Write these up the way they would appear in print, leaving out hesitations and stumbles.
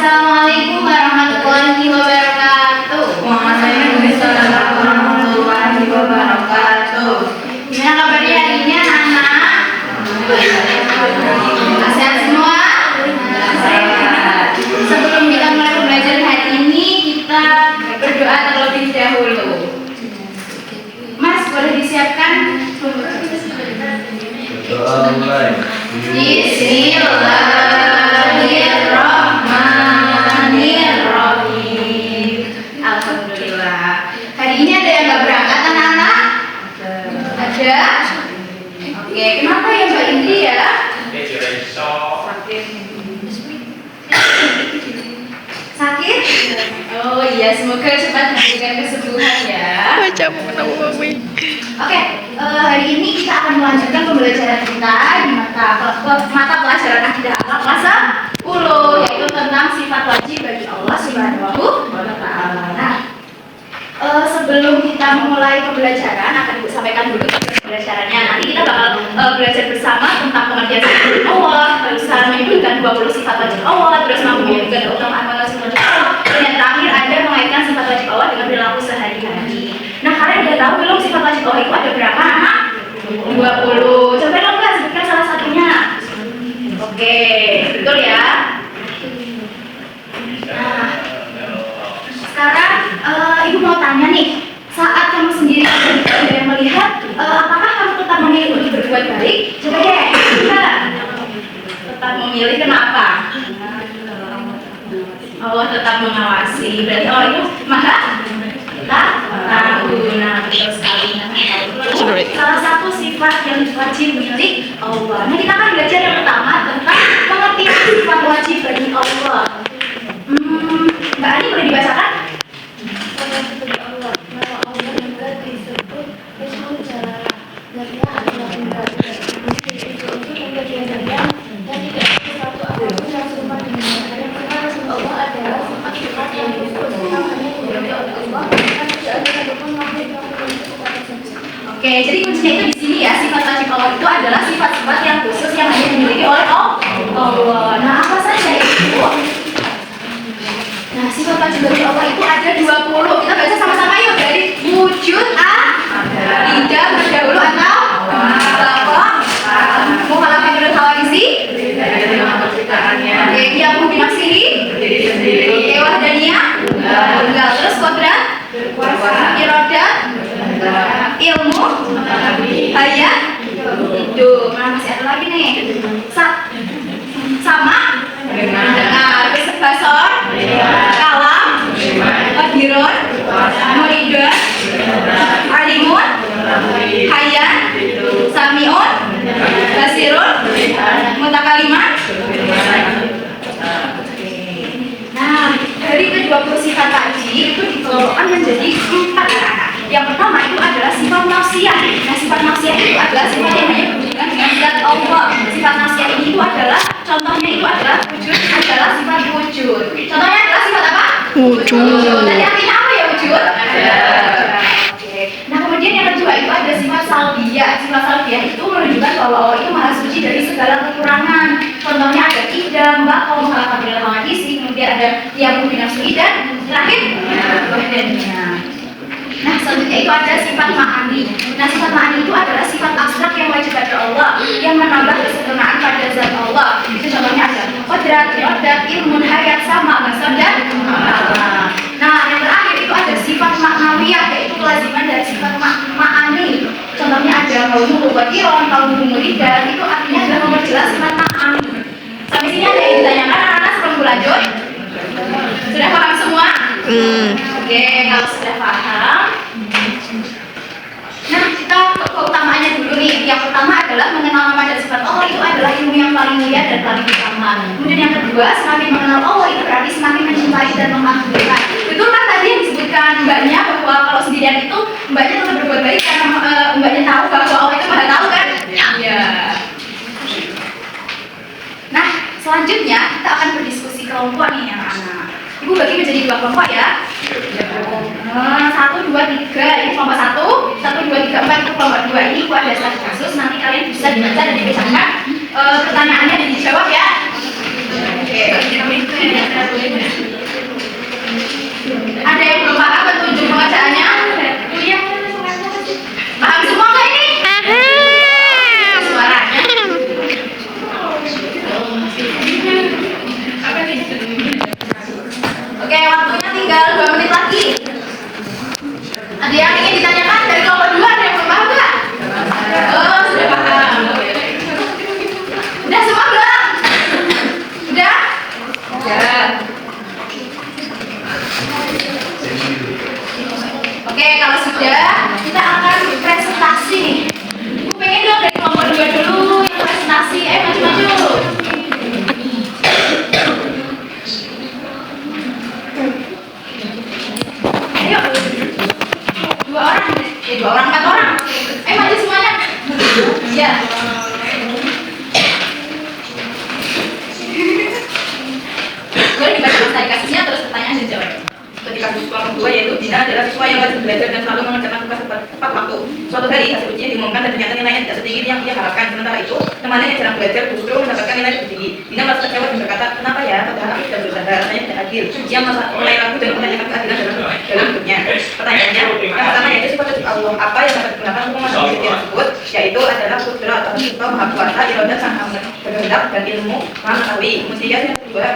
Assalamualaikum warahmatullahi wabarakatuh. Waalaikumsalam warahmatullahi wabarakatuh. Gimana kabarnya hari ini anak-anak? Sehat semua? Sebelum kita mulai belajar hari ini, kita berdoa terlebih dahulu. Mas, boleh disiapkan? Doa mulai. Bismillahirrahmanirrahim. Alhamdulillah. Hari ini ada yang nggak berangkat anak-anak? Ada? Oke, kenapa ya Mbak Indri ya? Sakit? Oh iya, semoga cepat memberikan kesembuhan ya. Oke, hari ini kita akan melanjutkan pembelajaran kita di mata pelajaran akidah akhlak kelas 10, yaitu tentang sifat wajib bagi Allah Subhanahu wa Ta'ala. Nah, sebelum kita memulai pembelajaran, akan Ibu sampaikan dulu pembelajarannya. Nanti kita bakal belajar bersama tentang pengertian sifat Allah, terus menyebutkan 20 sifat wajib Allah, terus menyebutkan keutamaan sifat wajib Allah, dan yang terakhir ada mengaitkan sifat wajib Allah dengan perilaku sehari-hari. Nah, kalian udah tahu belum sifat wajib Allah itu ada berapa, anak? 20. Coba dong Kak, sebutkan salah satunya. Oke, betul ya? Nah, sekarang Ibu mau tanya nih, saat kamu sendiri yang melihat, apakah kamu tetap memilih untuk berbuat baik? Coba deh, tetap memilih, kenapa? Allah tetap mengawasi, berarti Allah itu maha tahu. Nah, betul sekali. Salah satu sifat yang wajib milik Allah. Nah, kita akan belajar yang pertama tentang pengertian sifat wajib bagi Allah. Mbak Ani boleh dibacakan? Oke, jadi kuncinya itu di sini ya, sifat wajib Allah itu adalah sifat-sifat yang khusus yang hanya dimiliki oleh Allah. Nah, apa saja itu? Nah, sifat wajib bagi Allah itu ada 20. Kita baca sama-sama yuk, dari wujud tidak berdahulu atau mukhalafah menurut hawadisi. Oke, dia binaksiri. Wahdaniyah. Tunggal. Terus kodrat, iradat, ilmu, hayat, hidup. Nah, masih ada lagi nih. Sama, dengar, basor, kalam, qadirun, muridun, alimun, hayat, samiun, basirun, mutakaliman. Nah, dari ke-20 sifat tadi itu dikelompokkan menjadi 4 anak. Yang pertama itu adalah sifat nafsiyah. Nah, sifat nafsiyah itu adalah sifat yang hanya berhubungan dengan zat Allah. Sifat nafsiyah ini itu adalah, contohnya itu adalah wujud, adalah sifat wujud. Contohnya adalah sifat apa? Wujud. Tadi artinya apa ya wujud? Oke. Nah, kemudian yang kedua itu ada sifat salbiyah. Sifat salbiyah itu menunjukkan bahwa Allah itu maha suci dari segala kekurangan. Contohnya ada idam, bakal, mukhalafah bil hawadisi, kemudian ada yang binafsi dan terakhir wahdaniyah. Nah, selanjutnya itu ada sifat ma'ani. Nah, sifat ma'ani itu adalah sifat abstrak yang wajib pada Allah, yang menambah kesempurnaan pada zat Allah. Itu contohnya ada qudrat, iradat, ilmun, hayat, sama, basar, dan kalam. Nah, yang terakhir itu ada sifat maknawiyah, yaitu kelaziman dari sifat ma'ani. Contohnya ada qauluhu qadirun, qauluhu muridan. Itu artinya adalah memperjelas sifat ma'ani. Sampai sini ada yang ditanyakan anak-anak sebelum lanjut? Sudah paham semua? Oke, kalau sudah paham, nah kita keutamaannya dulu nih. Yang pertama adalah mengenal nama dan sifat Allah, itu adalah ilmu yang paling mulia dan paling utama. Kemudian yang kedua, semakin mengenal Allah itu berarti semakin mencintai dan mengagungkan. Betul kan tadi yang disebutkan mbaknya bahwa kalau sendirian itu mbaknya tetap berbuat baik karena mbaknya tahu bahwa Allah itu maha tahu kan? Iya. Nah, selanjutnya kita akan berdiskusi kelompok nih anak-anak. Ibu bagi menjadi 2 kelompok ya. 1, 2, 3. Ini kelompok 1, 1, 2, 3, 4 itu kelompok 2. Ini Ibu ada 1 kasus. Nanti kalian bisa dibaca dan dibacakan pertanyaannya dan dijawab ya. Ada yang belum paham petunjuk pengajaannya? Paham semua nggak ini? Suaranya. Oke, waktunya tinggal 2 menit lagi. Ada yang ingin ditanyakan dari kelompok 2? Ada yang belum paham nggak? Oh, sudah paham. Udah semua belum? Udah? Udah. Oke, kalau sudah, kita akan presentasi nih. Ibu pengen dong dari kelompok 2 dulu yang presentasi. Maju-maju. Ayo. 2 orang. 2 orang, 4 orang. Maju semuanya. Ya. Boleh dibaca materi kasusnya terus pertanyaan dan jawab. Ketika kelompok 2 yaitu Dina adalah siswa yang wajib belajar dan selalu mengerjakan tugas tepat waktu. Suatu hari hasil ujian diumumkan dan ternyata nilainya tidak setinggi yang ia harapkan. Sementara itu, temannya yang jarang belajar justru mendapatkan nilai lebih tinggi. Dina merasa kecewa dan berkata, kenapa ya? Padahal aku sudah berusaha, rasanya tidak adil. Dia mulai ragu dan menanyakan keadilan dalam hidupnya. Pertanyaannya, yang pertama yaitu sifat Allah apa yang dapat digunakan untuk memasuki ujian tersebut, yaitu adalah kudrat atau sifat maha kuasa, irodah sang berkehendak dan ilmu maha mengetahui. Kemudian yang kedua,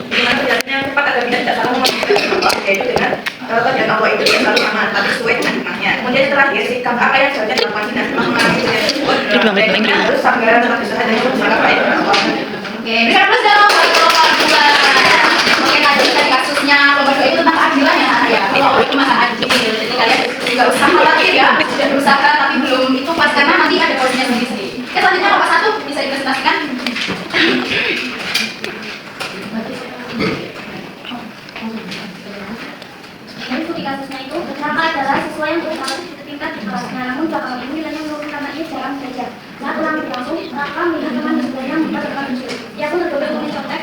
bagaimana penjelasannya cepat agar kita tidak salah memahami Allah, yaitu dengan dan Allah itu tidak selalu aman, tapi sesuai dengan hikmahnya. Kemudian yang terakhir, sikap apa yang seharusnya dilakukan Dina setelah mengalami ujian tersebut, yaitu Dina harus sabar tetap berusaha dan berusaha baik dengan Allah. Oke, bisa terus dalam kelompok 2. Oke, tadi kasusnya kelompok 2 itu tentang keadilan ya, anak ya. Kalau itu masalah adil, jadi kalian nggak usah khawatir ya, sudah berusaha tapi belum itu pas karena nanti ada posisinya sendiri-sendiri. Oke, selanjutnya kelompok 1 bisa dipresentasikan. Jadi kasusnya itu Raka adalah siswa yang berusaha tingkat di kelasnya, namun belakangan ini nilainya menurun karena ia jarang belajar. Saat ulangan berlangsung, Raka melihat teman di sebelahnya membuat mencuri. Ia pun tergoda untuk mencontek,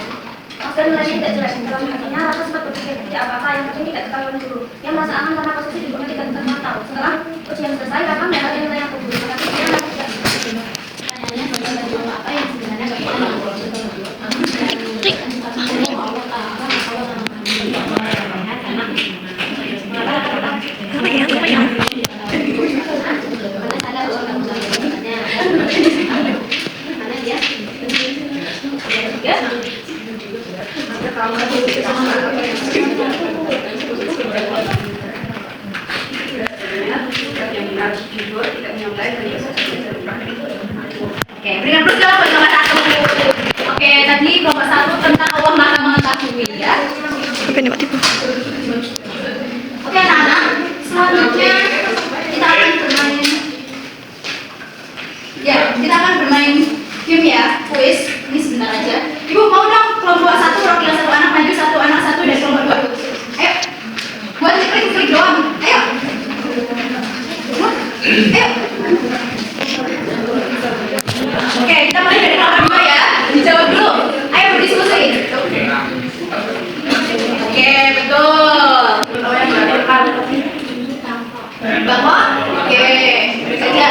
agar nilainya tidak jelek. Dalam hatinya, Raka sempat berpikir tidak apa-apa, yang penting tidak ketahuan dulu. Ia merasa aman karena posisi di bawah tidak terpantau. Setelah ujian selesai, Raka mendapatkan nilai yang bagus, tapi dia tidak. Pertanyaannya, bagaimana apa yang sebenarnya bagaimana? Oke, berikan plus jawab buat nomor 1. Oke, tadi nomor 1 tentang Allah Maha Mengetahui ya. Oke anak-anak, selanjutnya kita akan bermain. Ya, kita akan bermain game ya, kuis. Ini sebentar aja. Ibu mau dong kelompok 1 perwakilan 1 anak maju, 1 anak 1 dan kelompok 2. Ayo, buat klik doang. Ayo. Ayo. Oke, kita mulai dari kelompok 2 ya. Dijawab dulu. Ayo berdiskusi. Oke, betul. Bahwa? Oke, saja.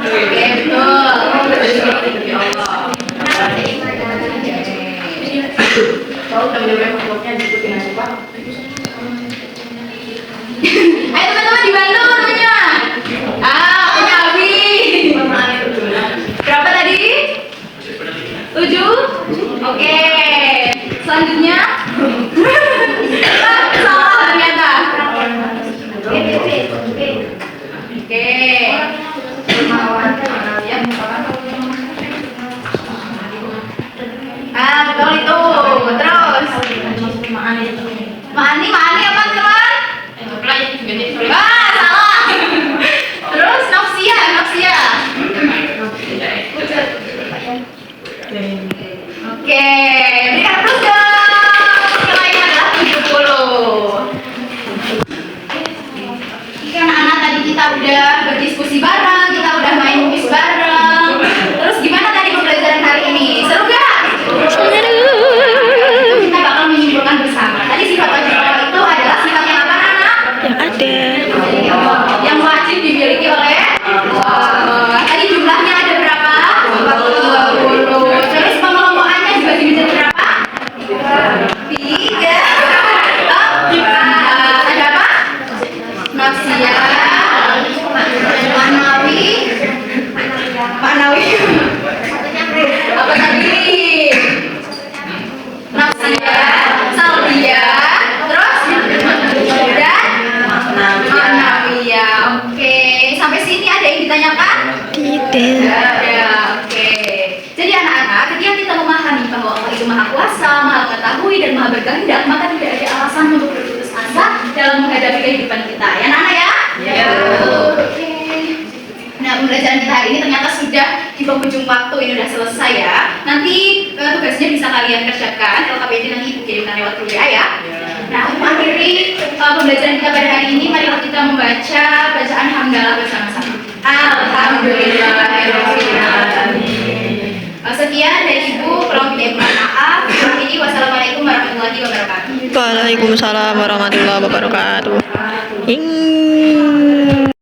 Oke, betul. Ya Allah. Tahu kelompoknya diikutin apa? Ayo teman-teman dibantu namanya. Punya Abi. Berapa tadi? 7? Oke. Selanjutnya. Salah ternyata. Oke. Betul itu. Terus. Maani apa teman? Salah. Terus nafsia. Oke, berikan plus dong. Yang lainnya adalah Ya, oke. Jadi anak-anak, ketika kita memahami bahwa Allah itu Maha Kuasa, Maha Mengetahui, dan Maha Berkehendak, maka tidak ada alasan untuk berputus asa dalam menghadapi kehidupan kita. Ya, anak-anak ya? Ya. Oke. Nah, pembelajaran kita hari ini ternyata sudah di penghujung waktu, ini sudah selesai ya. Nanti tugasnya bisa kalian kerjakan, LKPD nanti ibu kirimkan lewat kuliah ya. Nah, untuk mengakhiri pembelajaran kita pada hari ini, mari kita membaca bacaan hamdalah bersama-sama. Alhamdulillahirobbilalamin. Sekian dari Ibu, kurang lebih mohon maaf. Akhiri, wassalamualaikum warahmatullahi wabarakatuh. Waalaikumsalam warahmatullahi wabarakatuh.